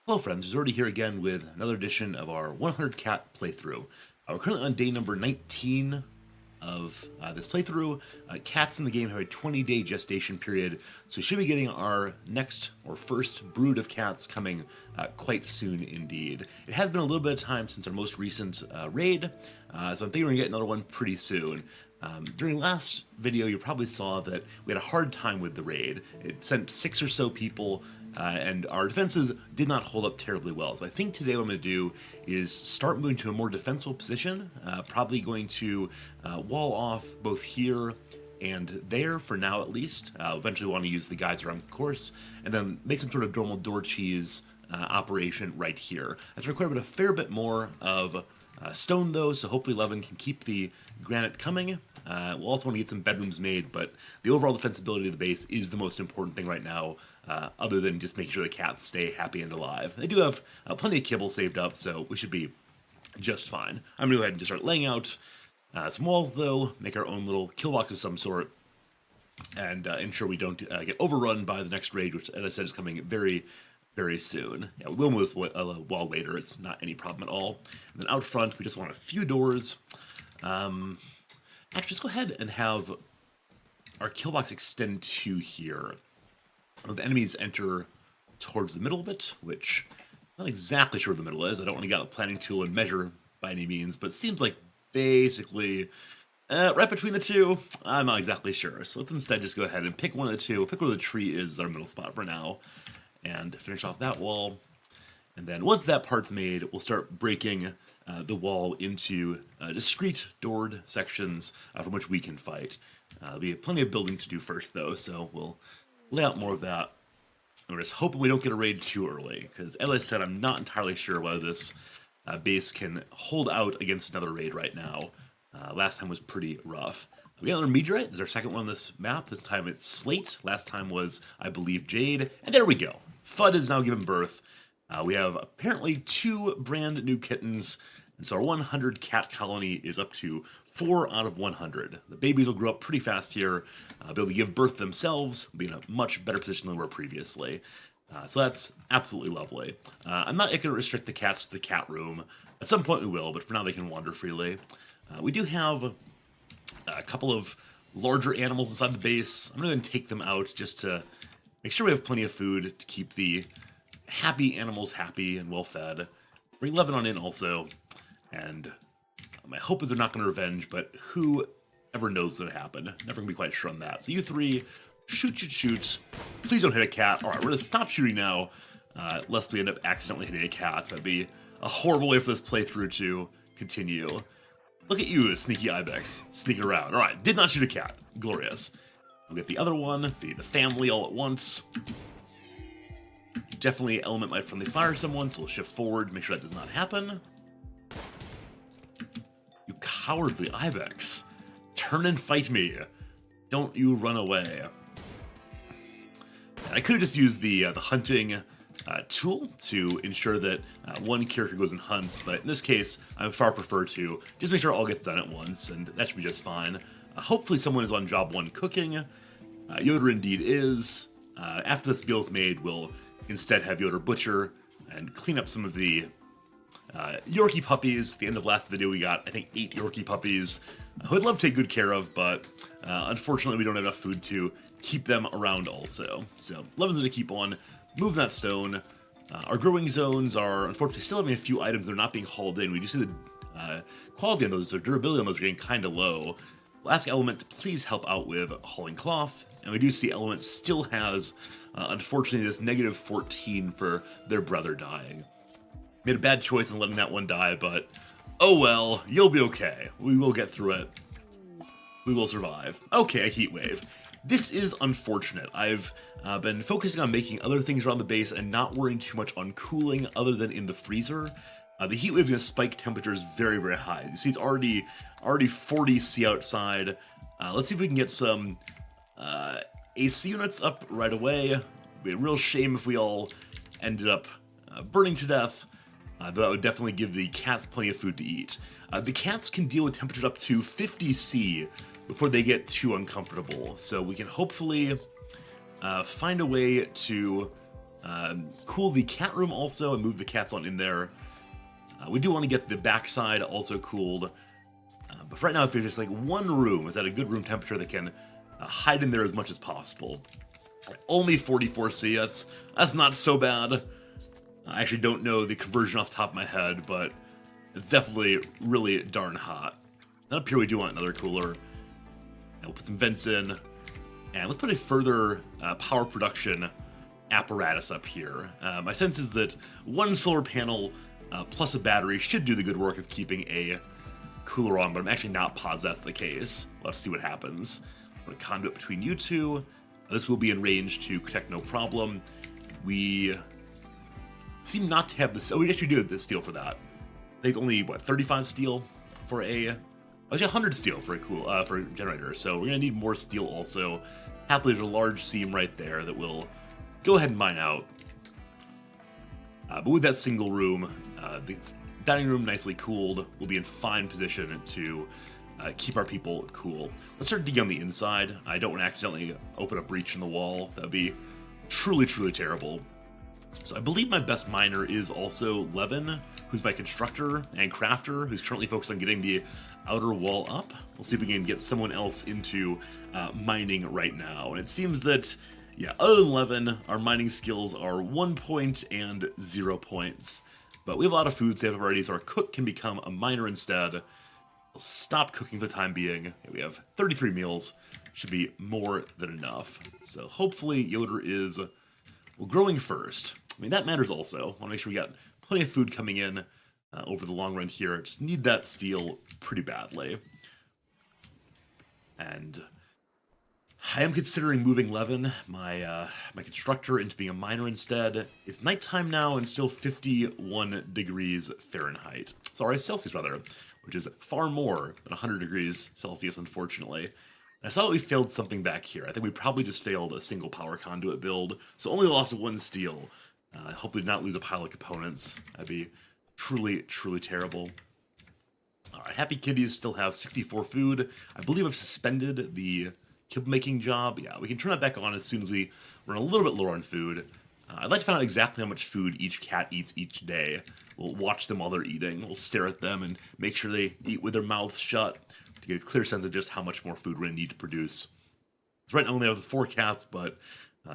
Hello friends, it's already here again with another edition of our 100 cat playthrough. We're currently on day number 19 of this playthrough. Cats in the game have a 20-day gestation period, so we should be getting our next or first brood of cats coming quite soon indeed. It has been a little bit of time since our most recent raid, so I'm thinking we're going to get another one pretty soon. During last video, you probably saw that we had a hard time with the raid. It sent 6 or so people, and our defenses did not hold up terribly well. So I think today what I'm going to do is start moving to a more defensible position, probably going to wall off both here and there for now at least. Eventually want to use the guys around the course, and then make some sort of normal door cheese operation right here. That's required a fair bit more of stone though, so hopefully Levin can keep the granite coming. We'll also want to get some bedrooms made, but the overall defensibility of the base is the most important thing right now, other than just making sure the cats stay happy and alive. They do have plenty of kibble saved up, so we should be just fine. I'm going to go ahead and just start laying out some walls though, make our own little kill box of some sort, and ensure we don't get overrun by the next raid, which, as I said, is coming very soon. Yeah, we'll move this wall later. It's not any problem at all. And then out front, we just want a few doors. Actually, let's go ahead and have our kill box extend to here. So the enemies enter towards the middle of it, which I'm not exactly sure where the middle is. I don't want to get out the planning tool and measure by any means, but it seems like basically right between the two. I'm not exactly sure. So let's instead just go ahead and pick one of the two. Pick where the tree is our middle spot for now, and finish off that wall. And then once that part's made, we'll start breaking the wall into discrete doored sections from which we can fight. There'll be plenty of building to do first, though, so we'll lay out more of that. And we're just hoping we don't get a raid too early, because as I said, I'm not entirely sure whether this base can hold out against another raid right now. Last time was pretty rough. We got another meteorite. This is our second one on this map. This time it's slate. Last time was, I believe, jade. And there we go. FUD has now given birth. We have apparently 2 brand new kittens, and so our 100 cat colony is up to 4 out of 100. The babies will grow up pretty fast here, be able to give birth themselves, be in a much better position than we were previously. So that's absolutely lovely. I'm not going to restrict the cats to the cat room. At some point we will, but for now they can wander freely. We do have a couple of larger animals inside the base. I'm going to take them out just to make sure we have plenty of food to keep the happy animals happy and well fed. Bring Levin on in also, and my hope is they're not going to revenge, but who ever knows what happened? Never going to be quite sure on that. So you 3, shoot. Please don't hit a cat. All right, we're going to stop shooting now, lest we end up accidentally hitting a cat. That'd be a horrible way for this playthrough to continue. Look at you, sneaky ibex, sneaking around. All right, did not shoot a cat. Glorious. We'll get the other one, the family all at once. Definitely element might friendly fire someone, so we'll shift forward, make sure that does not happen. You cowardly ibex. Turn and fight me. Don't you run away. I could have just used the hunting tool to ensure that one character goes and hunts, but in this case, I would far prefer to just make sure it all gets done at once, and that should be just fine. Hopefully someone is on job 1 cooking. Yoder indeed is. After this meal's made, we'll instead have Yoder butcher and clean up some of the Yorkie puppies. At the end of last video, we got, I think, 8 Yorkie puppies, who I'd love to take good care of, but unfortunately we don't have enough food to keep them around also. So Levin's going to keep on moving that stone. Our growing zones are, unfortunately, still having a few items that are not being hauled in. We do see the quality on those, the durability on those are getting kind of low. We'll ask Element to please help out with hauling cloth, and we do see Element still has, unfortunately, this negative 14 for their brother dying. Made a bad choice in letting that one die, but oh well, you'll be okay. We will get through it. We will survive. Okay, a heat wave. This is unfortunate. I've been focusing on making other things around the base and not worrying too much on cooling other than in the freezer. The heat wave is going to spike temperatures very high. You see it's already 40 C outside. Let's see if we can get some AC units up right away. It'd be a real shame if we all ended up burning to death. Though that would definitely give the cats plenty of food to eat. The cats can deal with temperatures up to 50 C before they get too uncomfortable. So we can hopefully find a way to Cool the cat room also and move the cats on in there. We do want to get the backside also cooled. But for right now, if there's just like one room is at a good room temperature that can hide in there as much as possible. Only 44C, that's not so bad. I actually don't know the conversion off the top of my head, but it's definitely really darn hot. And up here we do want another cooler. And we'll put some vents in. And let's put a further power production apparatus up here. My sense is that one solar panel plus a battery should do the good work of keeping a cooler on, but I'm actually not positive that's the case. We'll have to see what happens. Put a conduit between you two. This will be in range to protect no problem. We seem not to have this. Oh, we actually do have this steel for that. I think it's only, what, 35 steel for a... Actually, 100 steel for a generator, so we're going to need more steel also. Happily, there's a large seam right there that we'll go ahead and mine out. But with that single room, the dining room nicely cooled, we'll be in fine position to keep our people cool. Let's start digging on the inside. I don't want to accidentally open a breach in the wall. That would be truly, truly terrible. So I believe my best miner is also Levin, who's my constructor, and crafter, who's currently focused on getting the outer wall up. We'll see if we can get someone else into mining right now. And it seems that, yeah, other than Levin, our mining skills are 1 point and 0 points. But we have a lot of food saved already, so our cook can become a miner instead. We'll stop cooking for the time being. We have 33 meals. Should be more than enough. So hopefully Yoder is, well, growing first. I mean, that matters also. Want to make sure we got plenty of food coming in over the long run here. Just need that steel pretty badly. And I am considering moving Levin, my constructor, into being a miner instead. It's nighttime now and still 51 degrees Fahrenheit. Sorry, Celsius rather, which is far more than 100 degrees Celsius, unfortunately. And I saw that we failed something back here. I think we probably just failed a single power conduit build, so only lost 1 steel. Hopefully not lose a pile of components. That'd be truly, truly terrible. Alright, Happy Kitties still have 64 food. I believe I've suspended the kibble making job. Yeah, we can turn that back on as soon as we run a little bit lower on food. I'd like to find out exactly how much food each cat eats each day. We'll watch them while they're eating. We'll stare at them and make sure they eat with their mouths shut to get a clear sense of just how much more food we're going to need to produce. So right now we only have 4 cats, but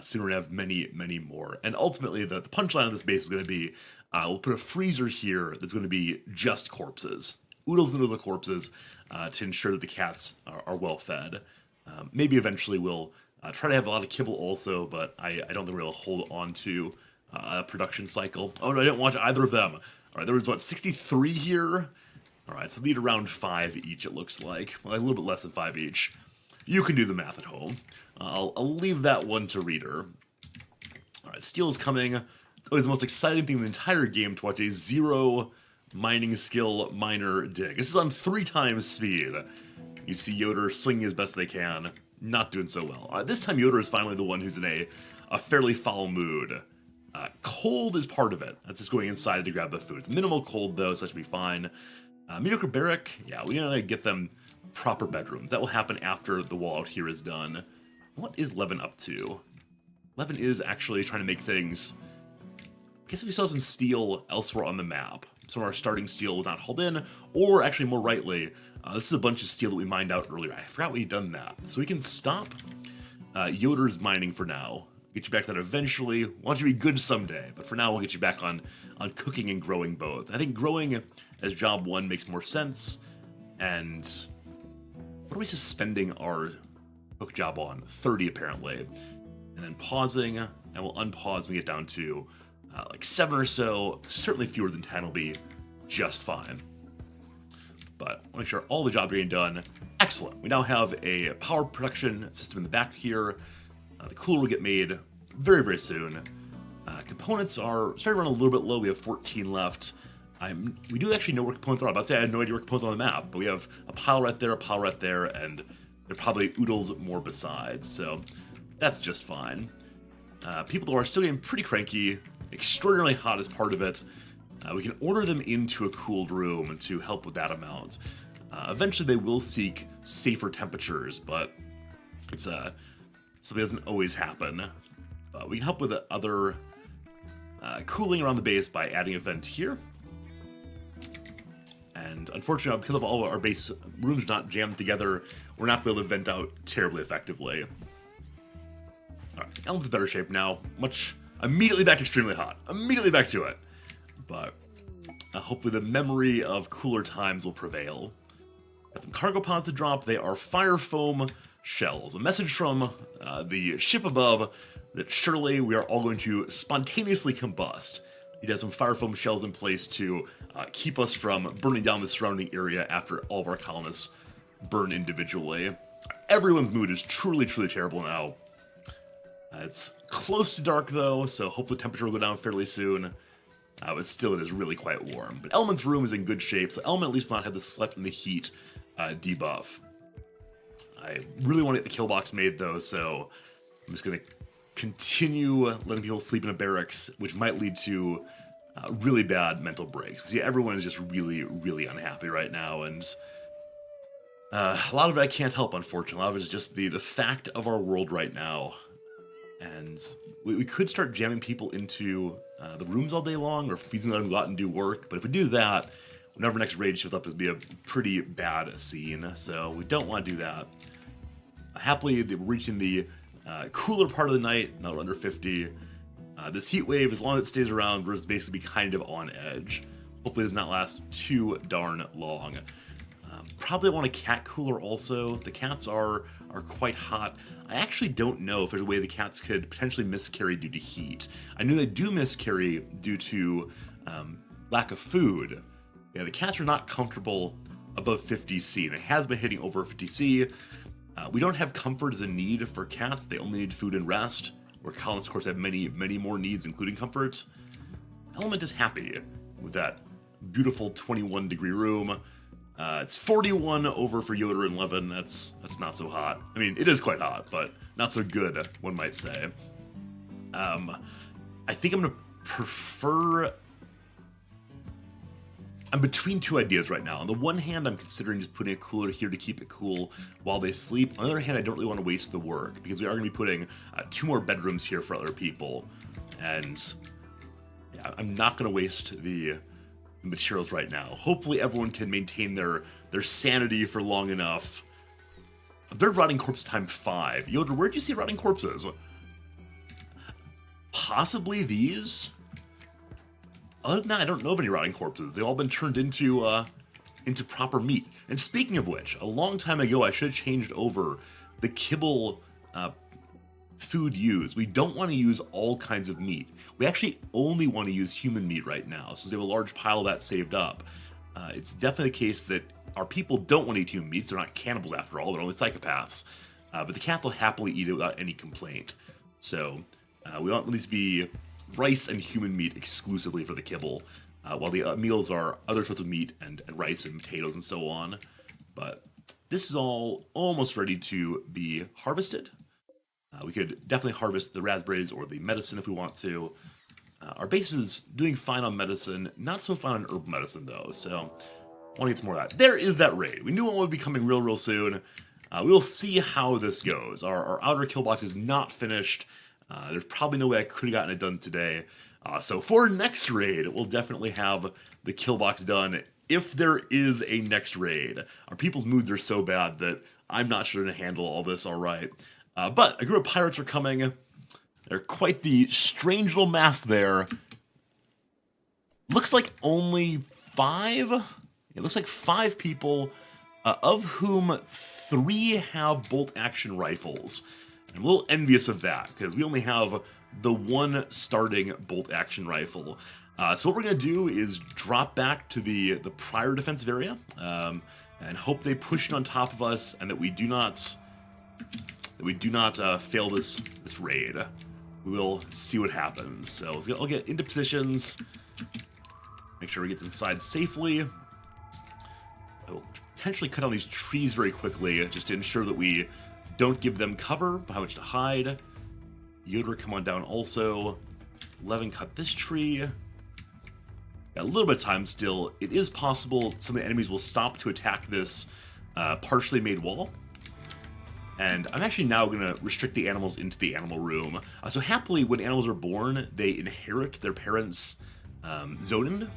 soon we're going to have many, many more. And ultimately, the punchline of this base is going to be, we'll put a freezer here that's going to be just corpses. Oodles and oodles of corpses to ensure that the cats are well fed. Maybe eventually we'll try to have a lot of kibble also, but I don't think we're going to hold on to a production cycle. Oh no, I didn't watch either of them. All right, there was, what, 63 here? All right, so need around 5 each, it looks like. Well, a little bit less than 5 each. You can do the math at home. I'll leave that one to Reader. All right, steel is coming. It's always the most exciting thing in the entire game to watch a 0 mining skill miner dig. This is on 3 times speed. You see Yoder swinging as best they can. Not doing so well. This time Yoder is finally the one who's in a fairly foul mood. Cold is part of it. That's just going inside to grab the food. It's minimal cold though, so that should be fine. Mediocre barrack, yeah, we're gonna get them proper bedrooms. That will happen after the wall out here is done. What is Levin up to? Levin is actually trying to make things... I guess we still have some steel elsewhere on the map. Some of our starting steel was not hauled in, or actually more rightly, this is a bunch of steel that we mined out earlier. I forgot we'd done that. So we can stop Yoder's mining for now. Get you back to that eventually. Want you to be good someday, but for now we'll get you back on cooking and growing both. I think growing as job 1 makes more sense, and what are we suspending our cook job on? 30 apparently. And then pausing, and we'll unpause when we get down to like 7 or so. Certainly fewer than 10 will be just fine. But I'll make sure all the jobs are getting done. Excellent. We now have a power production system in the back here. The cooler will get made very, very soon. Components are starting to run a little bit low. We have 14 left. We do actually know where components are. I'm about to say I had no idea where components are on the map, but we have a pile right there, and there are probably oodles more besides, so that's just fine. People are still getting pretty cranky, extraordinarily hot as part of it. We can order them into a cooled room to help with that amount. Eventually they will seek safer temperatures, but it's something that doesn't always happen. We can help with other cooling around the base by adding a vent here. And unfortunately, because of all of our base rooms not jammed together, we're not able to vent out terribly effectively. Alright, Elm's in better shape now. Immediately back to extremely hot. Immediately back to it. But hopefully the memory of cooler times will prevail. Got some cargo pods to drop. They are fire foam shells. A message from the ship above that surely we are all going to spontaneously combust. It has some fire foam shells in place to keep us from burning down the surrounding area after all of our colonists burn individually. Everyone's mood is truly, truly terrible now. It's close to dark though, so hopefully the temperature will go down fairly soon. But still, it is really quite warm. But Element's room is in good shape, so Element at least will not have the slept in the heat debuff. I really want to get the kill box made though, so I'm just going to continue letting people sleep in a barracks, which might lead to really bad mental breaks. Because yeah, everyone is just really, really unhappy right now, and a lot of it I can't help, unfortunately. A lot of it is just the fact of our world right now. And we could start jamming people into the rooms all day long, or freezing them to go out and do work. But if we do that, whenever next raid shows up, it'll be a pretty bad scene. So we don't want to do that. Happily, we're reaching the cooler part of the night. Now we're under 50. This heat wave, as long as it stays around, we're basically kind of on edge. Hopefully it does not last too darn long. Probably want a cat cooler also. The cats are quite hot. I actually don't know if there's a way the cats could potentially miscarry due to heat. I know they do miscarry due to lack of food. Yeah, the cats are not comfortable above 50C, and it has been hitting over 50C. We don't have comfort as a need for cats. They only need food and rest, where colonists, of course, have many, many more needs, including comfort. Element is happy with that beautiful 21-degree room. It's 41 over for Yoder and Levin. That's not so hot. I mean, it is quite hot, but not so good, one might say. I think I'm going to prefer... I'm between two ideas right now. On the one hand, I'm considering just putting a cooler here to keep it cool while they sleep. On the other hand, I don't really want to waste the work, because we are going to be putting 2 more bedrooms here for other people. And yeah, I'm not going to waste the materials right now. Hopefully everyone can maintain their sanity for long enough. They're rotting corpse time 5. Yoder, where do you see rotting corpses? Possibly these? Other than that, I don't know of any rotting corpses. They've all been turned into proper meat. And speaking of which, a long time ago I should have changed over the kibble food used. We don't want to use all kinds of meat. We actually only want to use human meat right now, since we have a large pile of that saved up. It's definitely the case that our people don't want to eat human meats. They're not cannibals after all, they're only psychopaths. But the cats will happily eat it without any complaint. So we want at least be rice and human meat exclusively for the kibble, while the meals are other sorts of meat and rice and potatoes and so on. But this is all almost ready to be harvested. We could definitely harvest the raspberries or the medicine if we want to. Our base is doing fine on medicine, not so fine on herbal medicine though, so I want to get some more of that. There is that raid. We knew one would be coming real soon. We'll see how this goes. Our outer kill box is not finished. There's probably no way I could have gotten it done today. So for next raid, we'll definitely have the kill box done if there is a next raid. Our people's moods are so bad that I'm not sure to handle all this all right. But a group of pirates are coming. They're quite the strange little mass there. Looks like only 5? It looks like 5 people, of whom 3 have bolt-action rifles. I'm a little envious of that, because we only have the 1 starting bolt-action rifle. So what we're going to do is drop back to the prior defensive area, and hope they push it on top of us, and that we do not fail this raid. We will see what happens. So I'll get into positions, make sure we get inside safely. I will potentially cut down these trees very quickly, just to ensure that we don't give them cover by how much to hide. Yoder, come on down also. Levin, cut this tree. Got a little bit of time still. It is possible some of the enemies will stop to attack this partially made wall. And I'm actually now going to restrict the animals into the animal room. So happily, when animals are born, they inherit their parents' zoning,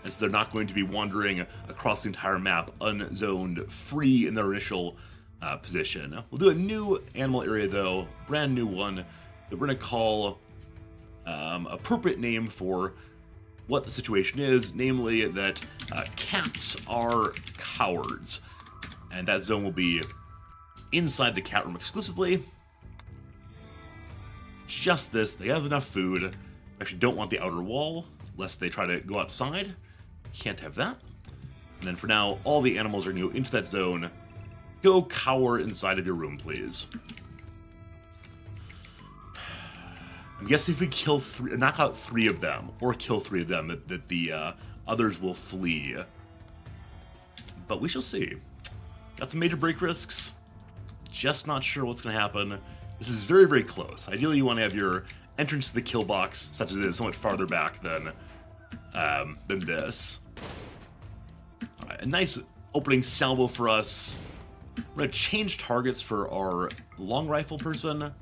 and so they're not going to be wandering across the entire map unzoned, free in their initial position. We'll do a new animal area, though, brand new one, that we're going to call appropriate name for what the situation is, namely that cats are cowards. And that zone will be inside the cat room exclusively. Just this. They have enough food. Actually don't want the outer wall, lest they try to go outside. Can't have that. And then for now, all the animals are going to go into that zone. Go cower inside of your room, please. I'm guessing if we kill knock out 3 of them, or kill 3 of them, that the others will flee. But we shall see. Got some major break risks. Just not sure what's going to happen. This is very, very close. Ideally, you want to have your entrance to the kill box, such as it is, somewhat farther back than this. All right, a nice opening salvo for us. We're going to change targets for our long rifle person.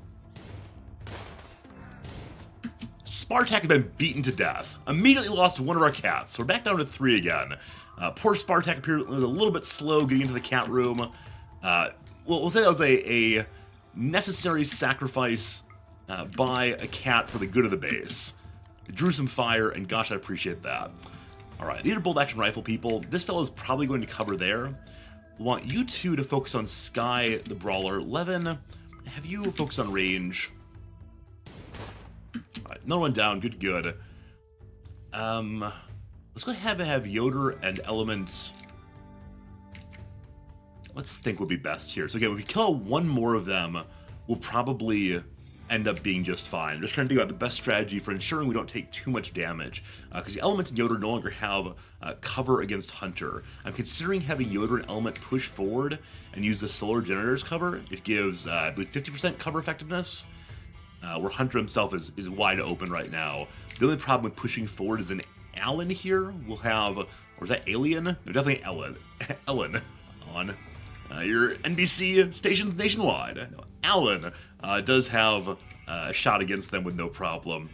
Spartak had been beaten to death. Immediately lost one of our cats. So we're back down to 3 again. Poor Spartak appeared a little bit slow getting into the cat room. We'll say that was a necessary sacrifice by a cat for the good of the base. It drew some fire, and gosh, I appreciate that. Alright, these are bolt action rifle people. This fellow is probably going to cover there. We want you 2 to focus on Sky, the Brawler. Levin, have you focus on range? Alright, another one down. Good, good. Let's go ahead and have Yoder and Elements. Let's think would be best here. So again, if we kill 1 more of them, we'll probably end up being just fine. I'm just trying to think about the best strategy for ensuring we don't take too much damage. Because the Element and Yoder no longer have cover against Hunter. I'm considering having Yoder and Element push forward and use the Solar Generator's cover. It gives, I believe, 50% cover effectiveness. Where Hunter himself is wide open right now. The only problem with pushing forward is an Alan here. We'll have, or is that Alien? No, definitely Ellen. Ellen on your NBC stations nationwide. No, Alan does have a shot against them with no problem.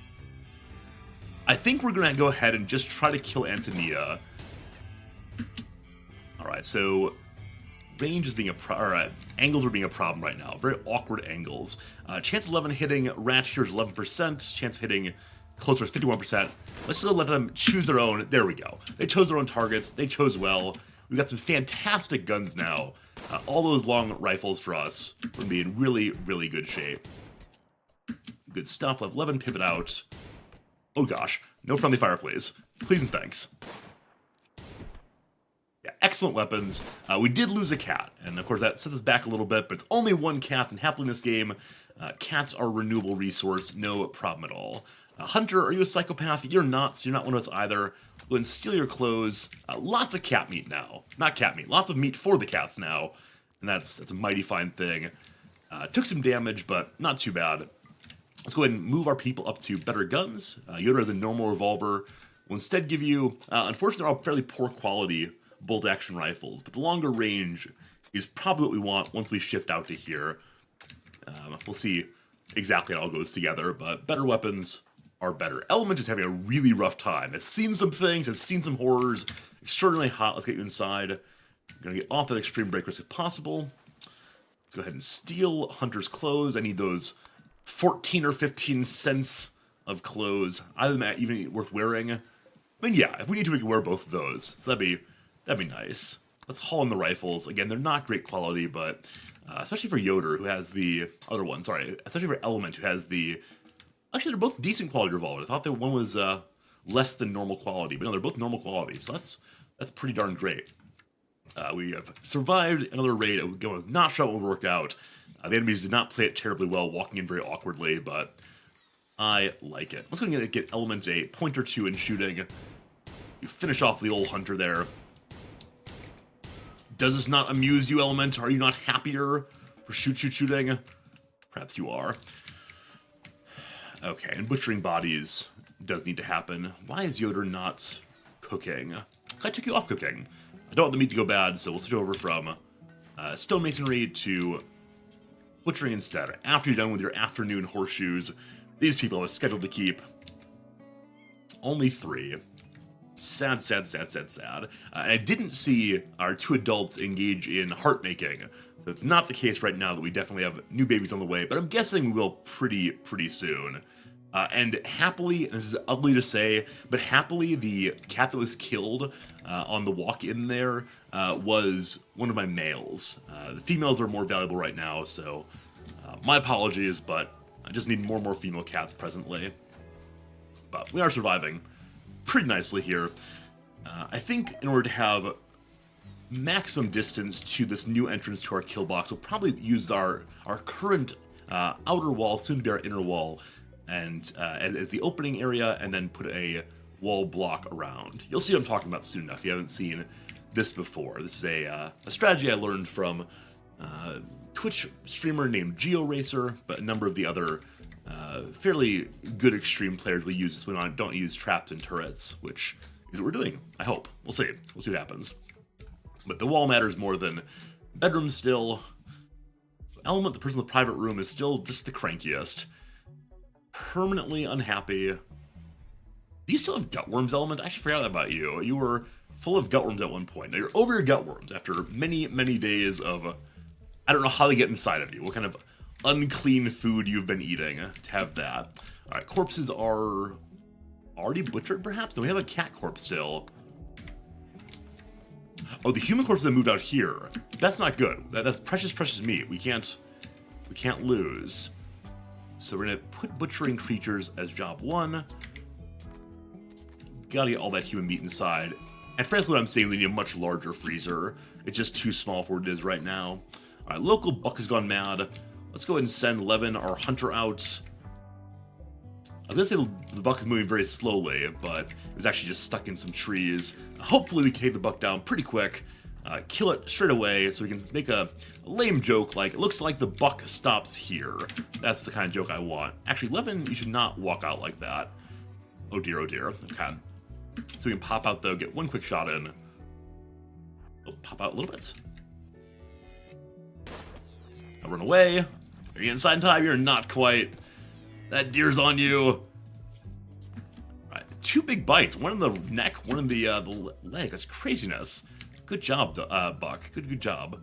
I think we're going to go ahead and just try to kill Antonia. Alright, so range is being angles are being a problem right now. Very awkward angles. Chance 11 hitting Rat here is 11%. Chance of hitting closer is 51%. Let's still let them choose their own. There we go. They chose their own targets. They chose well. We've got some fantastic guns now. All those long rifles for us. We're going to be in really, really good shape. Good stuff. We'll have 11 pivot out. Oh gosh. No friendly fire, please. Please and thanks. Yeah, excellent weapons. We did lose a cat, and of course that sets us back a little bit, but it's only 1 cat, and happily in this game, cats are a renewable resource, no problem at all. Hunter, are you a psychopath? You're not, so you're not one of us either. Go and steal your clothes. Lots of cat meat now. Not cat meat, lots of meat for the cats now, and that's a mighty fine thing. Took some damage, but not too bad. Let's go ahead and move our people up to better guns. Yoda has a normal revolver. We'll instead give you, unfortunately, they're all fairly poor quality bolt-action rifles, but the longer range is probably what we want once we shift out to here. We'll see exactly how it all goes together, but better weapons are better. Element is having a really rough time. It's seen some things, it's seen some horrors. Extraordinarily hot. Let's get you inside. We're going to get off that extreme break risk if possible. Let's go ahead and steal Hunter's clothes. I need those 14 or 15 cents of clothes. Either that even worth wearing. I mean, yeah, if we need to, we can wear both of those. So that'd be nice. Let's haul in the rifles. Again, they're not great quality, but especially for Yoder, who has the other one. Sorry, especially for Element, who has the... Actually, they're both decent quality revolvers. I thought that one was less than normal quality, but no, they're both normal quality. So that's pretty darn great. We have survived another raid. It was not sure what would work out. The enemies did not play it terribly well, walking in very awkwardly, but I like it. Let's go and get Element a point or 2 in shooting. You finish off the old Hunter there. Does this not amuse you, Element? Are you not happier for shooting? Perhaps you are. Okay, and butchering bodies does need to happen. Why is Yoder not cooking? I took you off cooking. I don't want the meat to go bad, so we'll switch over from stonemasonry to butchering instead. After you're done with your afternoon horseshoes, these people have scheduled to keep only 3. Sad, sad, sad, sad, sad. And I didn't see our 2 adults engage in heart making. So it's not the case right now that we definitely have new babies on the way, but I'm guessing we will pretty soon. And happily, this is ugly to say, but happily the cat that was killed on the walk in there was one of my males. The females are more valuable right now, so my apologies, but I just need more and more female cats presently. But we are surviving pretty nicely here. I think in order to have maximum distance to this new entrance to our kill box, we'll probably use our current outer wall, soon to be our inner wall, and as the opening area, and then put a wall block around. You'll see what I'm talking about soon enough if you haven't seen this before. This is a strategy I learned from Twitch streamer named GeoRacer, but a number of the other fairly good extreme players will use this when I don't use traps and turrets, which is what we're doing, I hope. We'll see. We'll see what happens. But the wall matters more than bedroom still. Element, the person in the private room, is still just the crankiest. Permanently unhappy. Do you still have gutworms, Element? I actually forgot about you. You were full of gutworms at one point. Now you're over your gutworms after many, many days of... I don't know how they get inside of you. What kind of unclean food you've been eating to have that. Alright, corpses are already butchered, perhaps? No, we have a cat corpse still. Oh, the human corpse that moved out here. That's not good. That's precious, precious meat. We can't lose. So we're gonna put butchering creatures as job 1. Gotta get all that human meat inside. And frankly, what I'm saying, we need a much larger freezer. It's just too small for what it is right now. Alright, local buck has gone mad. Let's go ahead and send Levin, our hunter, out. I was gonna say the buck is moving very slowly, but it was actually just stuck in some trees. Hopefully we can take the buck down pretty quick, kill it straight away, so we can make a lame joke like, it looks like the buck stops here. That's the kind of joke I want. Actually, Levin, you should not walk out like that. Oh dear, oh dear. Okay. So we can pop out though, get one quick shot in. Oh, pop out a little bit. Now run away. Are you inside in time? You're not quite. That deer's on you. Right, 2 big bites. One in the neck, one in the leg. That's craziness. Good job, Buck. Good job.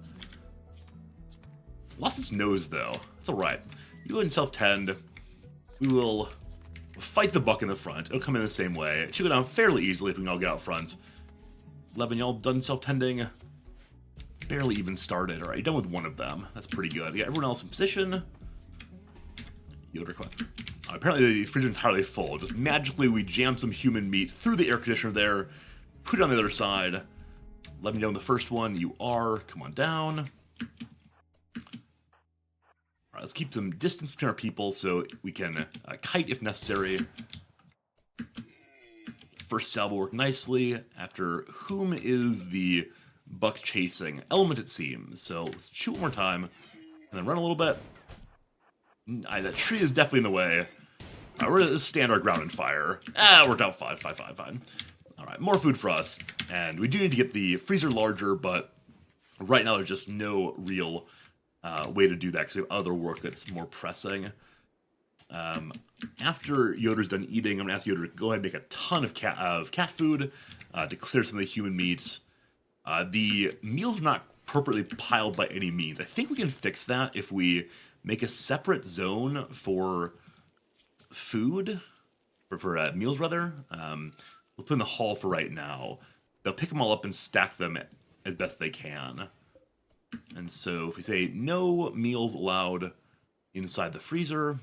Lost its nose, though. It's alright. You go ahead and self-tend. We will fight the buck in the front. It'll come in the same way. It should go down fairly easily if we can all get out front. Levin, y'all done self-tending? Barely even started. Alright, you're done with one of them. That's pretty good. You got everyone else in position. Yoder, come on. Apparently the fridge is entirely full. Just magically we jam some human meat through the air conditioner there, put it on the other side. Let me know in the first one. You are. Come on down. Alright, let's keep some distance between our people so we can kite if necessary. First salvo worked nicely. After whom is the buck chasing? Element, it seems. So let's shoot one more time and then run a little bit. That tree is definitely in the way. We're going to stand our ground and fire. Worked out fine. Alright, more food for us. And we do need to get the freezer larger, but right now there's just no real way to do that because we have other work that's more pressing. After Yoder's done eating, I'm going to ask Yoder to go ahead and make a ton of cat food to clear some of the human meats. The meals are not appropriately piled by any means. I think we can fix that if we make a separate zone for food, or for meals rather. We'll put in the hall for right now. They'll pick them all up and stack them as best they can. And so if we say no meals allowed inside the freezer,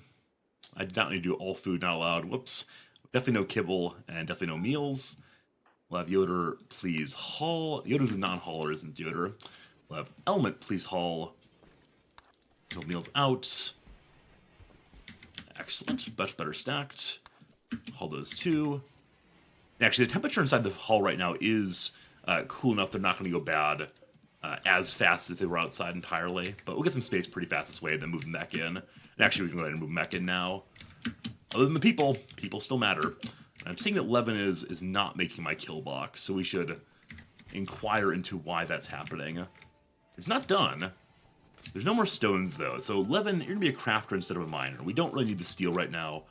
I did not need to do all food not allowed. Whoops. Definitely no kibble and definitely no meals. We'll have Yoder please haul. Yoder's a non-hauler, isn't Yoder? We'll have Element please haul. No meals out. Excellent. Much better stacked. Haul those 2. Actually, the temperature inside the hall right now is cool enough they're not going to go bad as fast as if they were outside entirely. But we'll get some space pretty fast this way and then move them back in. And actually, we can go ahead and move them back in now. Other than the people still matter. I'm seeing that Levin is not making my kill box, so we should inquire into why that's happening. It's not done. There's no more stones, though. So, Levin, you're going to be a crafter instead of a miner. We don't really need the steel right now.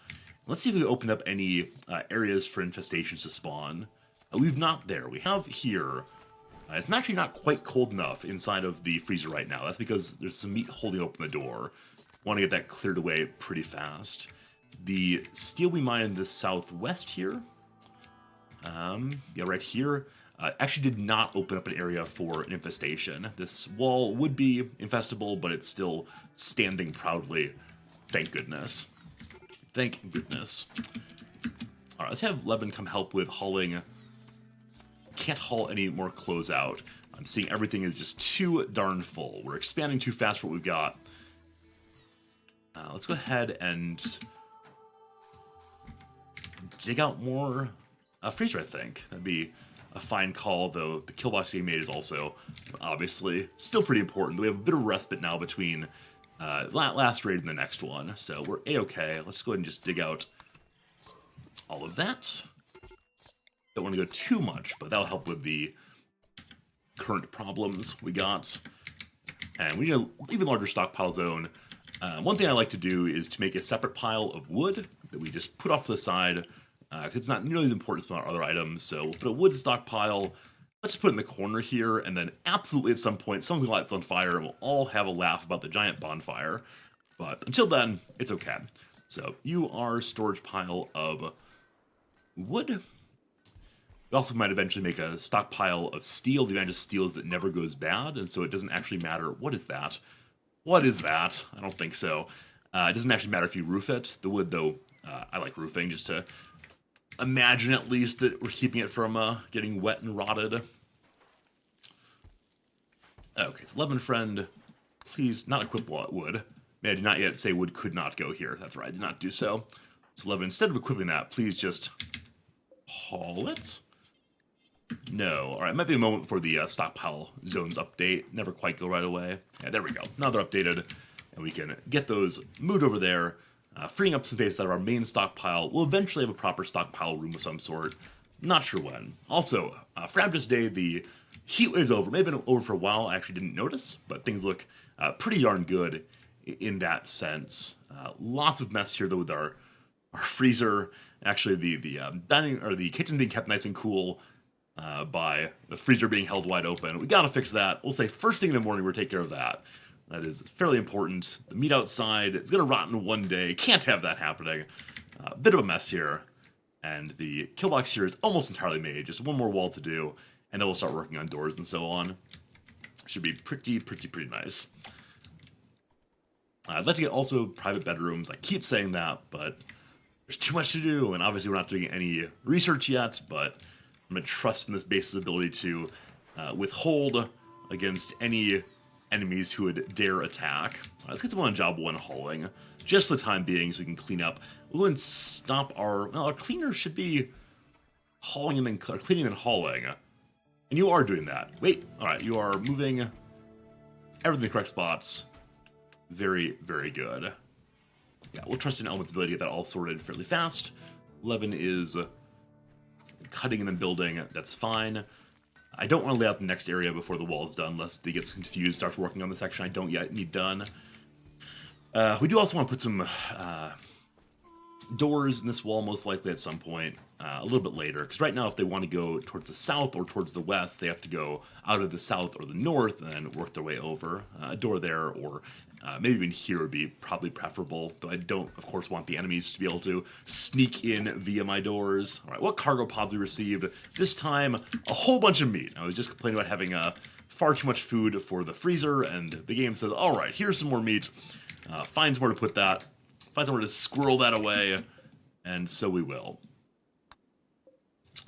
Let's see if we open up any areas for infestations to spawn. We've not there. We have here. It's actually not quite cold enough inside of the freezer right now. That's because there's some meat holding open the door. Want to get that cleared away pretty fast. The steel we mine in the southwest here. Yeah, right here. Actually did not open up an area for an infestation. This wall would be infestable, but it's still standing proudly. Thank goodness. Thank goodness. Alright, let's have Levin come help with hauling. Can't haul any more clothes out. I'm seeing everything is just too darn full. We're expanding too fast for what we've got. Let's go ahead and dig out more freezer, I think. That'd be a fine call, though the kill box getting made is also, obviously, still pretty important. We have a bit of respite now between last raid and the next one, so we're A-okay. Let's go ahead and just dig out all of that. Don't want to go too much, but that'll help with the current problems we got. And we need an even larger stockpile zone. One thing I like to do is to make a separate pile of wood that we just put off to the side, because it's not nearly as important as our other items. So we'll put a wood stockpile. Let's just put it in the corner here, and then absolutely at some point, someone's gonna light this on fire, and we'll all have a laugh about the giant bonfire. But until then, it's okay. So you are storage pile of wood. We also might eventually make a stockpile of steel. The advantage of steel is that it never goes bad, and so it doesn't actually matter. What is that? What is that? I don't think so. It doesn't actually matter if you roof it. The wood, though, I like roofing just to imagine at least that we're keeping it from getting wet and rotted. Okay, so Levin friend, please not equip wood. May I did not yet say wood could not go here. That's right, I did not do so. So Levin, instead of equipping that, please just haul it. No. All right, might be a moment before the stockpile zones update. Never quite go right away. Yeah, there we go. Now they're updated, and we can get those moved over there, freeing up some space out of our main stockpile. We'll eventually have a proper stockpile room of some sort. Not sure when. Also, for Abdus Day, the heat wave's over. Maybe been over for a while. I actually didn't notice, but things look pretty darn good in that sense. Lots of mess here, though, with our freezer. Actually, the dining or the kitchen being kept nice and cool. By the freezer being held wide open. We gotta fix that. We'll say first thing in the morning, we'll take care of that. That is fairly important. The meat outside, it's gonna rot in one day. Can't have that happening. Bit of a mess here. And the kill box here is almost entirely made. Just one more wall to do, and then we'll start working on doors and so on. Should be pretty nice. I'd like to get also private bedrooms. I keep saying that, but there's too much to do, and obviously we're not doing any research yet, but I'm going to trust in this base's ability to withhold against any enemies who would dare attack. Let's get someone on job 1 hauling, just for the time being, so we can clean up. We'll go and stop our... Well, our cleaner should be hauling and then cleaning and hauling. And you are doing that. Wait, alright, you are moving everything in the correct spots. Very good. Yeah, we'll trust in Element's ability to get that all sorted fairly fast. Levin is... cutting and then building, that's fine. I don't want to lay out the next area before the wall is done, lest he gets confused, starts working on the section I don't yet need done. We do also want to put some doors in this wall, most likely at some point, a little bit later. Because right now, if they want to go towards the south or towards the west, they have to go out of the south or the north and then work their way over. A door there, or maybe even here would be probably preferable, though I don't, of course, want the enemies to be able to sneak in via my doors. All right, what cargo pods we received? This time, a whole bunch of meat. I was just complaining about having far too much food for the freezer, and the game says, all right, here's some more meat. Find somewhere to put that. Find somewhere to squirrel that away, and so we will.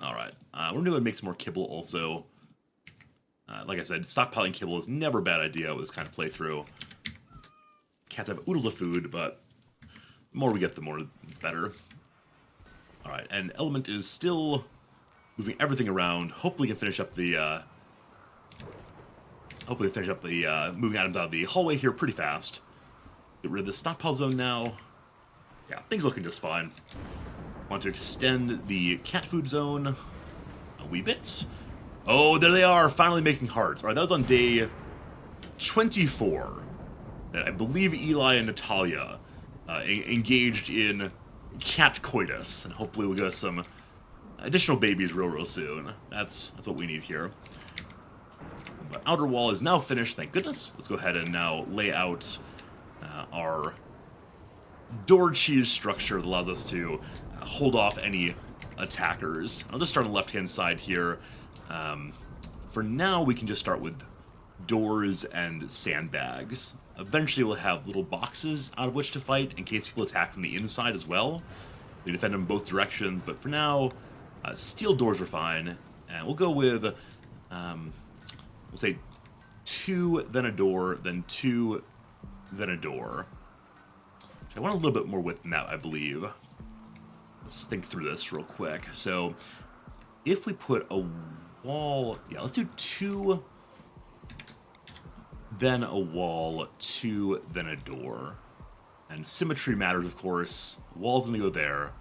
All right, we're going to make some more kibble also. Like I said, stockpiling kibble is never a bad idea with this kind of playthrough. Cats have oodles of food, but the more we get, the more it's better. All right, and Element is still moving everything around. Hopefully, we can finish up the moving items out of the hallway here pretty fast. Get rid of the stockpile zone now. Yeah, things looking just fine. Want to extend the cat food zone a wee bit. Oh, there they are, finally making hearts. All right, that was on day 24. that I believe Eli and Natalia engaged in cat coitus, and hopefully we'll get some additional babies real soon. That's what we need here. But outer wall is now finished, thank goodness. Let's go ahead and now lay out our door cheese structure that allows us to hold off any attackers. I'll just start on the left-hand side here. For now, we can just start with doors and sandbags. Eventually, we'll have little boxes out of which to fight in case people attack from the inside as well. We defend them both directions, but for now, steel doors are fine. And we'll go with, we'll say 2, then a door, then 2, then a door. I want a little bit more width than that, I believe. Let's think through this real quick. So, if we put a wall... Yeah, let's do 2, then a wall, 2, then a door. And symmetry matters, of course. Wall's gonna go there.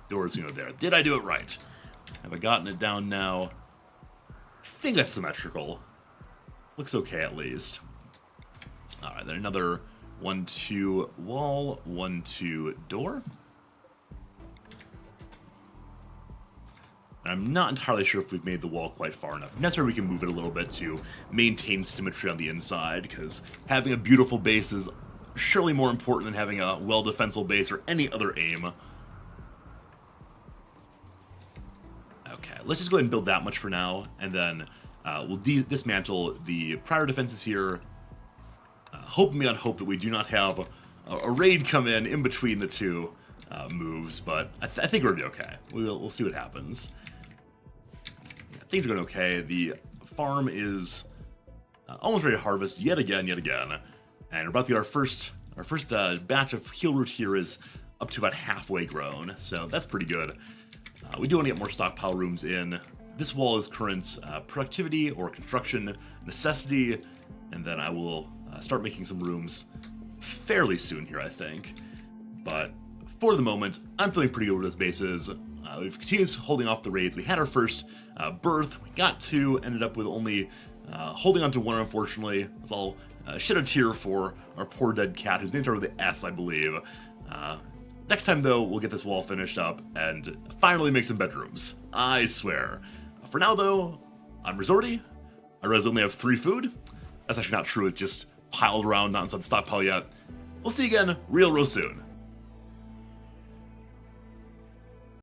Door's gonna go there. Did I do it right? Have I gotten it down now? I think that's symmetrical. Looks okay, at least. Alright, then another 1, 2 wall, 1, 2 door. And I'm not entirely sure if we've made the wall quite far enough. If necessary, we can move it a little bit to maintain symmetry on the inside, because having a beautiful base is surely more important than having a well-defensible base or any other aim. Okay, let's just go ahead and build that much for now, and then we'll dismantle the prior defenses here. Hope beyond hope that we do not have a raid come in between the two moves, but I think we're gonna be okay. We'll see what happens. Things are going okay. The farm is almost ready to harvest yet again, and we're about to get our first batch of heal root here is up to about halfway grown, so that's pretty good. We do want to get more stockpile rooms in. This wall is current productivity or construction necessity, and then I will start making some rooms fairly soon here, I think. But for the moment, I'm feeling pretty good with this bases. We've continued holding off the raids. We had our first birth. We got 2, ended up with only holding on to 1, unfortunately. It's all shed a tear for our poor dead cat, whose name started with the S, I believe. Next time, though, we'll get this wall finished up and finally make some bedrooms. I swear. For now, though, I'm resorty. I realize I only have 3 food. That's actually not true. It's just piled around, not inside the stockpile yet. We'll see you again real soon.